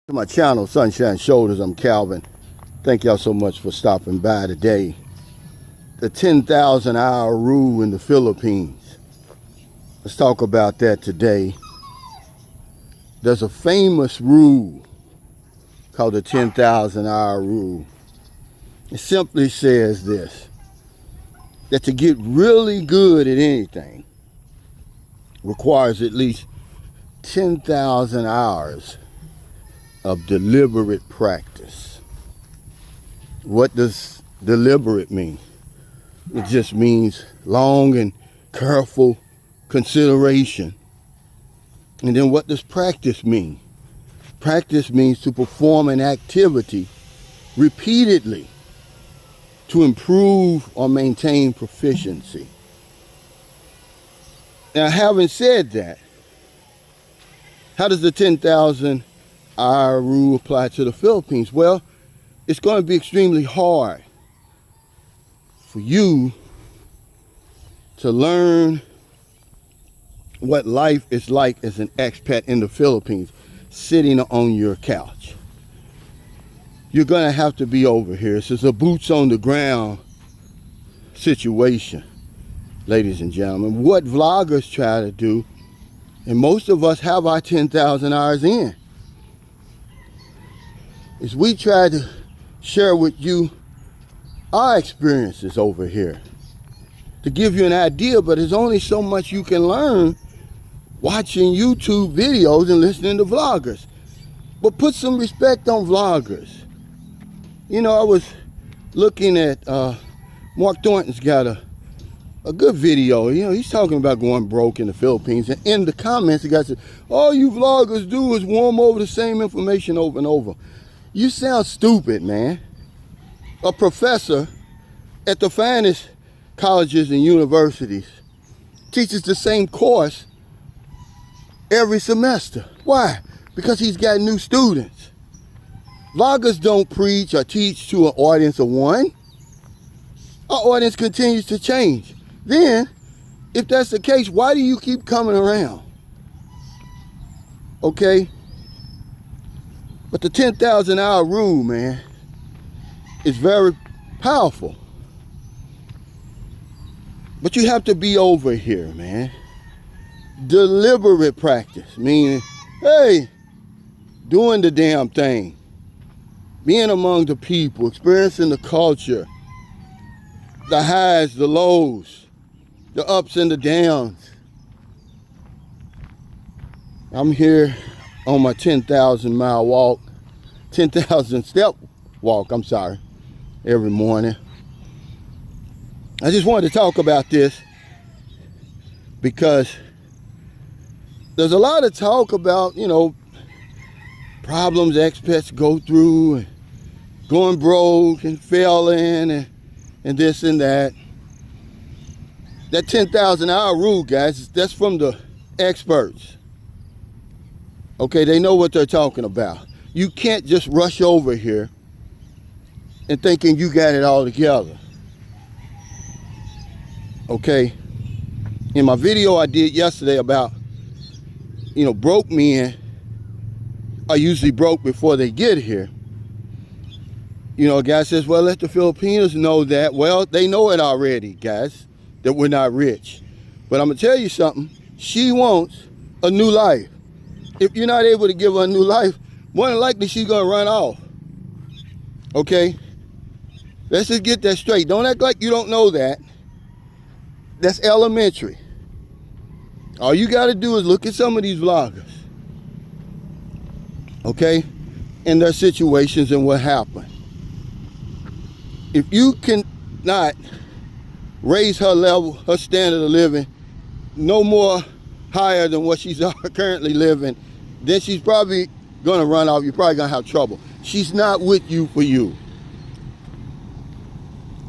To my channel, Sunshine Shoulders. I'm Calvin. Thank y'all so much for stopping by today. The 10,000 hour rule in the Philippines. Let's talk about that today. There's a famous rule called the 10,000 hour rule. It simply says this, that to get really good at anything requires at least 10,000 hours of deliberate practice. What does deliberate mean? It just means long and careful consideration. And then what does practice mean? Practice means to perform an activity repeatedly to improve or maintain proficiency. Now, having said that, how does the 10,000 hour rule apply to the Philippines? Well, it's going to be extremely hard for you to learn what life is like as an expat in the Philippines, sitting on your couch. You're going to have to be over here. This is a boots on the ground situation, ladies and gentlemen. What vloggers try to do, and most of us have our 10,000 hours in, is we try to share with you our experiences over here to give you an idea, but there's only so much you can learn watching YouTube videos and listening to vloggers. But put some respect on vloggers. You know, I was looking at Mark Thornton's got a good video. You know, he's talking about going broke in the Philippines, and in the comments the guy said, all you vloggers do is warm over the same information over and over. You sound stupid, man. A professor at the finest colleges and universities teaches the same course every semester. Why? Because he's got new students. Vloggers don't preach or teach to an audience of one. Our audience continues to change. Then, if that's the case, why do you keep coming around? Okay? But the 10,000 hour rule, man, is very powerful. But you have to be over here, man. Deliberate practice, meaning, hey, doing the damn thing. Being among the people, experiencing the culture, the highs, the lows, the ups and the downs. I'm here on my 10,000 mile walk, 10,000 step walk, every morning. I just wanted to talk about this because there's a lot of talk about, you know, problems expats go through, and going broke and failing and this and that. That 10,000 hour rule, guys, that's from the experts. Okay, they know what they're talking about. You can't just rush over here and thinking you got it all together. Okay, in my video I did yesterday about, you know, broke men are usually broke before they get here. You know, a guy says, well, let the Filipinos know that. Well, they know it already, guys, that we're not rich. But I'm gonna tell you something, she wants a new life. If you're not able to give her a new life, more than likely she's gonna run off. Okay? Let's just get that straight. Don't act like you don't know that. That's elementary. All you gotta do is look at some of these vloggers. Okay? And their situations and what happened. If you cannot raise her level, her standard of living, no more higher than what she's currently living, then she's probably gonna run off. You're probably gonna have trouble. She's not with you for you.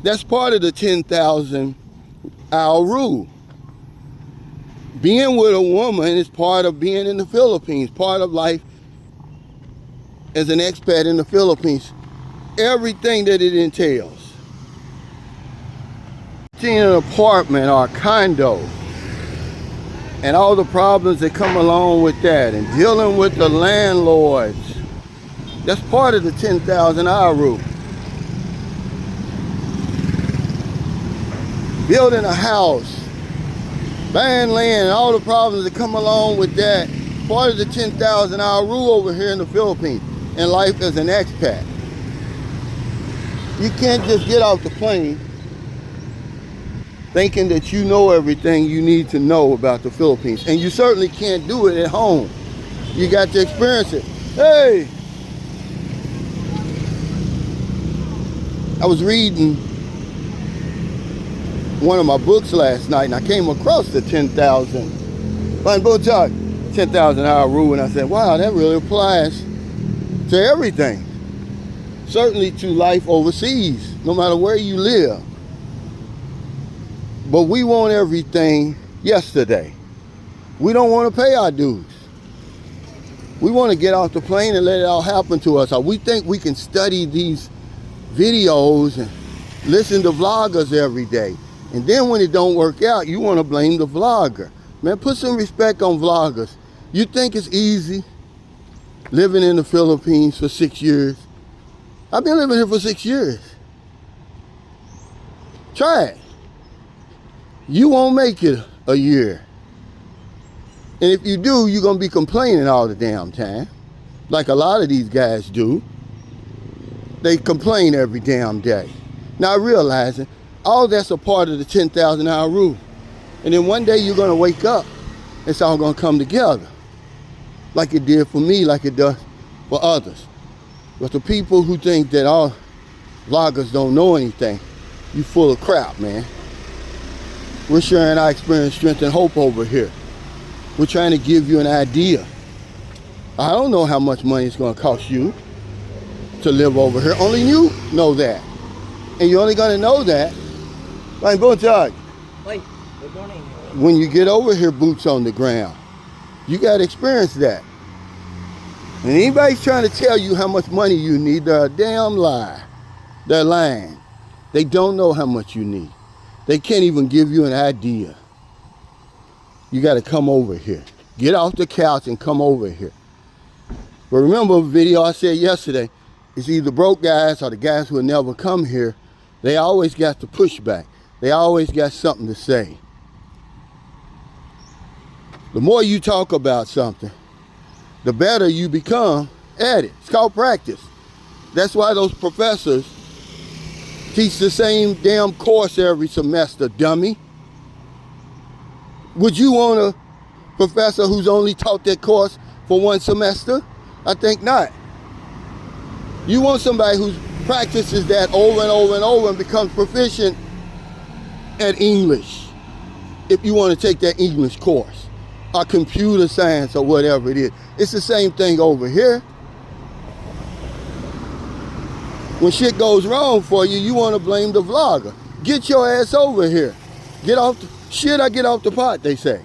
That's part of the 10,000 hour rule. Being with a woman is part of being in the Philippines, part of life as an expat in the Philippines. Everything that it entails. Seeing an apartment or a condo and all the problems that come along with that, and dealing with the landlords That's part of the 10,000 hour rule. Building a house, buying land, all the problems that come along with that. Part of the 10,000 hour rule over here in the Philippines in life as an expat. You can't just get off the plane thinking that you know everything you need to know about the Philippines. And you certainly can't do it at home. You got to experience it. Hey! I was reading one of my books last night and I came across the 10,000 hour rule, and I said, wow, that really applies to everything. Certainly to life overseas, no matter where you live. But we want everything yesterday. We don't want to pay our dues. We want to get off the plane and let it all happen to us. We think we can study these videos and listen to vloggers every day. And then when it don't work out, you want to blame the vlogger. Man, put some respect on vloggers. You think it's easy living in the Philippines for 6 years? I've been living here for 6 years. Try it. You won't make it a year. And if you do, you're going to be complaining all the damn time. Like a lot of these guys do. They complain every damn day. Not realizing all that's a part of the 10,000 hour rule. And then one day you're going to wake up. It's all going to come together. Like it did for me, like it does for others. But the people who think that all vloggers don't know anything, you full of crap, man. We're sharing our experience, strength, and hope over here. We're trying to give you an idea. I don't know how much money it's going to cost you to live over here. Only you know that. And you're only going to know that by good morning. When you get over here, boots on the ground. You got to experience that. And anybody's trying to tell you how much money you need, they're a damn lie. They're lying. They don't know how much you need. They can't even give you an idea. You got to come over here. Get off the couch and come over here. But remember a video I said yesterday, it's either broke guys or the guys who will never come here. They always got the pushback. They always got something to say. The more you talk about something, the better you become at it. It's called practice. That's why those professors teach the same damn course every semester, dummy. Would you want a professor who's only taught that course for one semester? I think not. You want somebody who practices that over and over and over and becomes proficient at English. If you want to take that English course, or computer science, or whatever it is. It's the same thing over here. When shit goes wrong for you, you want to blame the vlogger. Get your ass over here. Get off the shit, I get off the pot, they say.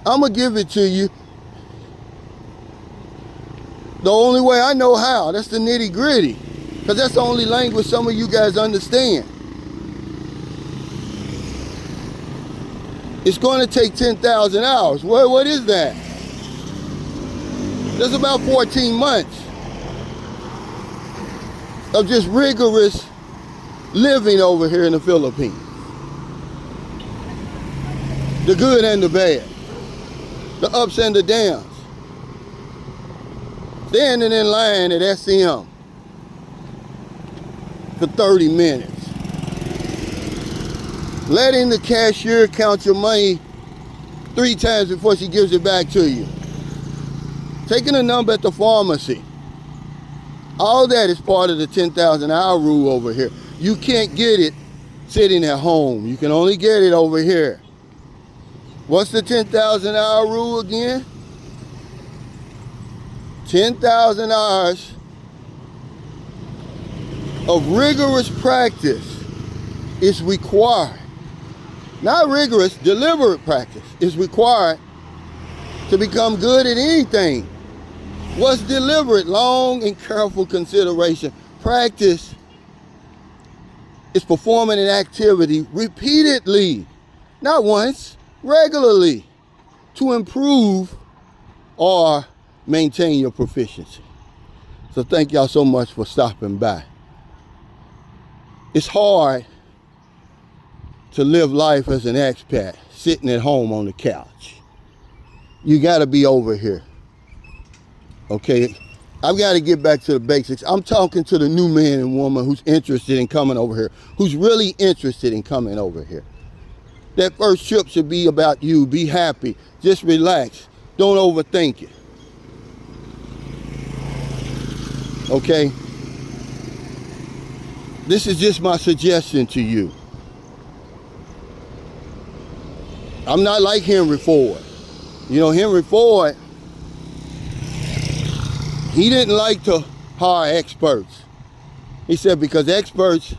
I'm going to give it to you the only way I know how. That's the nitty gritty. Because that's the only language some of you guys understand. It's going to take 10,000 hours. What is that? That's about 14 months of just rigorous living over here in the Philippines. The good and the bad. The ups and the downs. Standing in line at SCM for 30 minutes. Letting the cashier count your money 3 times before she gives it back to you. Taking a number at the pharmacy. All that is part of the 10,000 hour rule over here. You can't get it sitting at home. You can only get it over here. What's the 10,000 hour rule again? 10,000 hours of rigorous practice is required. Not rigorous, deliberate practice is required to become good at anything. What's deliberate? Long and careful consideration. Practice is performing an activity repeatedly, not once, regularly, to improve or maintain your proficiency. So thank y'all so much for stopping by. It's hard to live life as an expat, sitting at home on the couch. You got to be over here. Okay? I've got to get back to the basics. I'm talking to the new man and woman who's interested in coming over here, who's really interested in coming over here. That first trip should be about you. Be happy. Just relax. Don't overthink it. Okay? This is just my suggestion to you. I'm not like Henry Ford. You know, Henry Ford, he didn't like to hire experts. He said because experts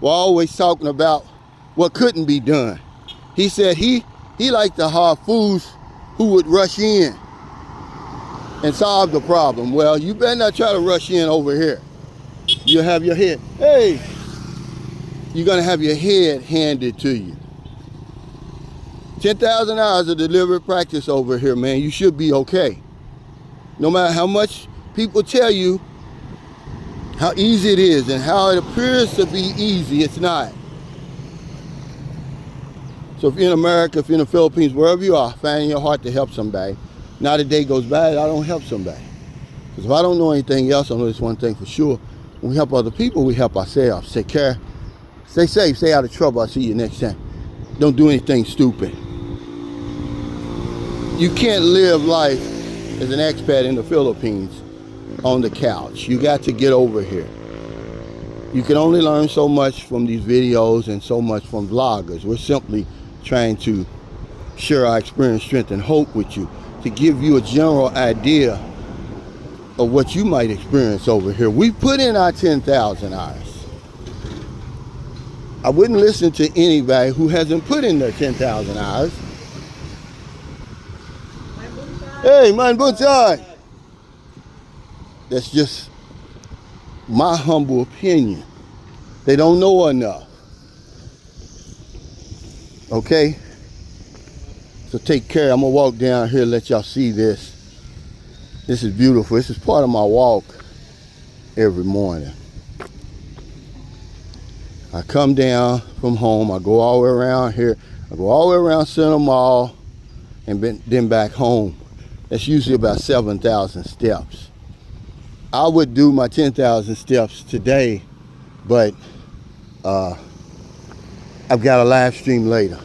were always talking about what couldn't be done. He said he liked to hire fools who would rush in and solve the problem. Well, you better not try to rush in over here. You'll have your head, hey, you're gonna have your head handed to you. 10,000 hours of deliberate practice over here, man. You should be okay. No matter how much people tell you how easy it is and how it appears to be easy, it's not. So if you're in America, if you're in the Philippines, wherever you are, find in your heart to help somebody. Not a day goes by that I don't help somebody. Because if I don't know anything else, I know this one thing for sure. When we help other people, we help ourselves. Take care. Stay safe. Stay out of trouble. I'll see you next time. Don't do anything stupid. You can't live life as an expat in the Philippines on the couch. You got to get over here. You can only learn so much from these videos and so much from vloggers. We're simply trying to share our experience, strength, and hope with you to give you a general idea of what you might experience over here. We put in our 10,000 hours. I wouldn't listen to anybody who hasn't put in their 10,000 hours. Hey, man, bunsai. That's just my humble opinion. They don't know enough. Okay? So take care. I'm gonna walk down here, let y'all see this. This is beautiful. This is part of my walk every morning. I come down from home. I go all the way around here. I go all the way around Center Mall and then back home. That's usually about 7,000 steps. I would do my 10,000 steps today, but I've got a live stream later.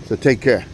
So take care.